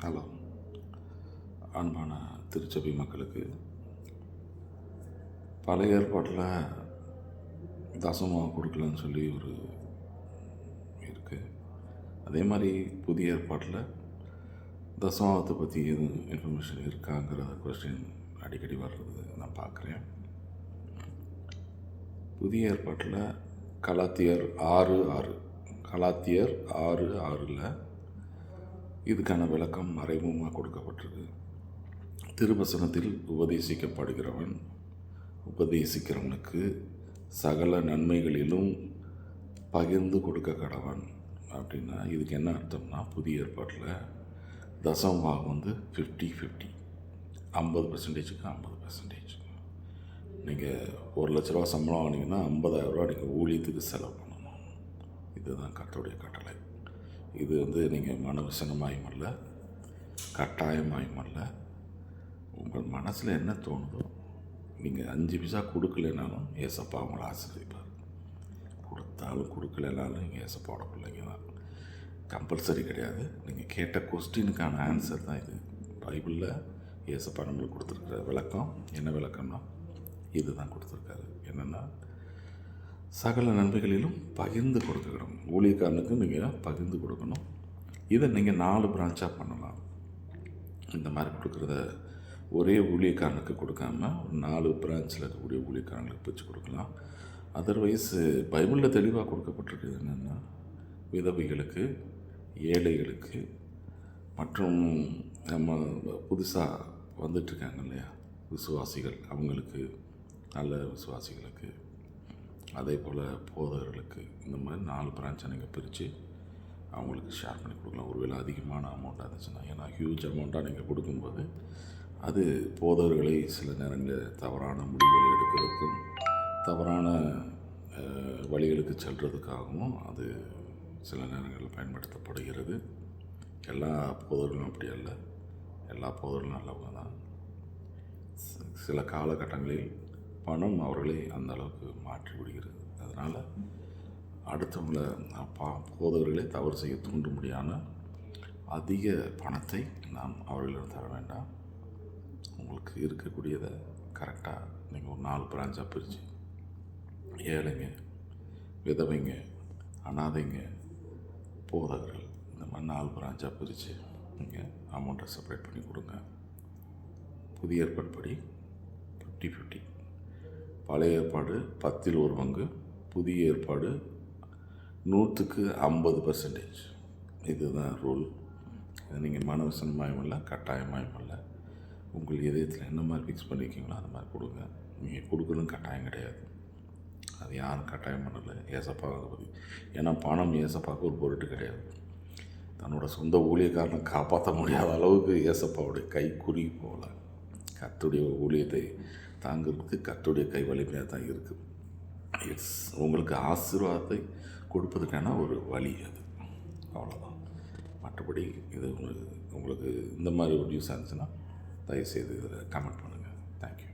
Hello, அன்பான திருச்சபை மக்களுக்கு, பழைய ஏற்பாட்டில் தசமம் கொடுக்கலன்னு சொல்லி ஒரு இருக்குது. அதே மாதிரி புதிய ஏற்பாட்டில் தசமத்தை பற்றி எதுவும் இன்ஃபர்மேஷன் இருக்காங்கிற கொஸ்டின் அடிக்கடி வர்றது நான் பார்க்குறேன். புதிய ஏற்பாட்டில் கலாத்தியர் 6:6 இதுக்கான விளக்கம் மறைமுகமாக கொடுக்கப்பட்டிருக்கு. திருவசனத்தில் உபதேசிக்கிறவனுக்கு சகல நன்மைகளிலும் பகிர்ந்து கொடுக்க கடவன் அப்படின்னா இதுக்கு என்ன அர்த்தம்னா, புதிய ஏற்பாட்டில் தசமபாகம் 50-50, 50%க்கு 50%. நீங்கள் ₹1,00,000 சம்பளம் வாங்கினீங்கன்னா ₹50,000 நீங்கள் ஊழியத்துக்கு செலவு பண்ணணும். இதுதான் கர்த்தருடைய கட்டளை. இது நீங்கள் மனவசனமாயும் அல்ல, கட்டாயமாயும் அல்ல. உங்கள் மனசில் என்ன தோணுதோ, நீங்கள் 5 பைசா கொடுக்கலனாலும் ஏசப்பா அவங்கள ஆசீர்வதிப்பார். கொடுத்தாலும் கொடுக்கலனாலும் ஏசப்பாவோட பிள்ளைங்க தான். கம்பல்சரி கிடையாது. நீங்கள் கேட்ட கொஸ்டினுக்கான ஆன்சர் தான் இது. பைபிளில் ஏசப்பா நம்மளுக்கு கொடுத்துருக்குற விளக்கம் என்ன விளக்கம்னா இது தான் கொடுத்துருக்காரு. என்னென்னா, சகல நன்மைகளிலும் பகிர்ந்து கொடுக்கணும். ஊழியக்காரனுக்கு நீங்கள் பகிர்ந்து கொடுக்கணும். இதை நீங்கள் 4 பிரான்ச்சாக பண்ணலாம். இந்த மாதிரி கொடுக்குறத ஒரே ஊழியக்காரனுக்கு கொடுக்காம 4 பிரான்ச்சில் இருக்கக்கூடிய ஊழியக்காரங்களுக்கு பிரித்து கொடுக்கலாம். அதர்வைஸ் பைபிளில் தெளிவாக கொடுக்கப்பட்டிருக்குது. என்னென்னா, விதவைகளுக்கு, ஏழைகளுக்கு, மற்றும் நம்ம புதுசாக வந்துட்டுருக்காங்க இல்லையா விசுவாசிகள், அவங்களுக்கு, நல்ல விசுவாசிகளுக்கு, அதே போல் போதகர்களுக்கு, இந்த மாதிரி 4 பிரான்ச்சை நீங்கள் பிரித்து அவங்களுக்கு ஷேர் பண்ணி கொடுக்கலாம். ஒருவேளை அதிகமான அமௌண்ட்டாக இருந்துச்சுன்னா. ஏன்னா ஹியூஜ் அமௌண்ட்டாக நீங்கள் கொடுக்கும்போது அது போதகர்களை சில நேரங்களில் தவறான முடிவுகளை எடுக்கிறதுக்கும் தவறான வழிகளுக்கு செல்றதுக்காகவும் அது சில நேரங்களில் பயன்படுத்தப்படுகிறது. எல்லா போதகர்களும் அப்படி அல்ல. எல்லா போதகர்களும் நல்லவங்க தான். சில காலகட்டங்களில் பணம் அவர்களை அந்த அளவுக்கு மாற்றி விடுகிறது. அதனால் அடுத்தவங்களை போதகர்களை தவறு செய்ய தூண்டும்படியான அதிக பணத்தை நாம் அவர்களிடம் தர வேண்டாம். உங்களுக்கு இருக்கக்கூடியதை கரெக்டாக நீங்கள் ஒரு 4 பிரான்ச்சாக பிரித்து, ஏழைங்க, விதவைங்க, அனாதைங்க, போதகர்கள், இந்த மாதிரி 4 பிரான்ச்சாக பிரித்து நீங்கள் அமௌண்ட்டை செப்பரேட் பண்ணி கொடுங்க. புதிய ஏற்பாடு படி 50-50. பழைய ஏற்பாடு 10ல் 1 பங்கு, புதிய ஏற்பாடு 100க்கு 50%. இதுதான் ரூல். இதை நீங்கள் மனவசனமாயும் இல்லை, கட்டாயமாயும் இல்லை. உங்கள் இதயத்தில் என்ன மாதிரி ஃபிக்ஸ் பண்ணியிருக்கீங்களோ அந்த மாதிரி கொடுங்க. நீங்கள் கொடுக்கணும் கட்டாயம் கிடையாது. அது யாரும் கட்டாயம் பண்ணலை. ஏசப்பாவை பற்றி, ஏன்னா பணம் ஏசப்பாவுக்கு ஒரு பொருட்டு கிடையாது. தன்னோட சொந்த ஊழியக்காரனை காப்பாற்ற முடியாத அளவுக்கு ஏசப்பாவுடைய கை குறுகி போகல. கர்த்தருடைய ஊழியத்தை தாங்கிறதுக்கு கர்த்தருடைய கை வலிமையாக தான் இருக்குது. உங்களுக்கு ஆசீர்வாதத்தை கொடுப்பதுக்கான ஒரு வழி அது, அவ்வளோதான். மற்றபடி இது உங்களுக்கு இந்த மாதிரி ஒரு நியூஸ் இருந்துச்சுன்னா தயவுசெய்து இதில் கமெண்ட் பண்ணுங்கள். தேங்க்யூ.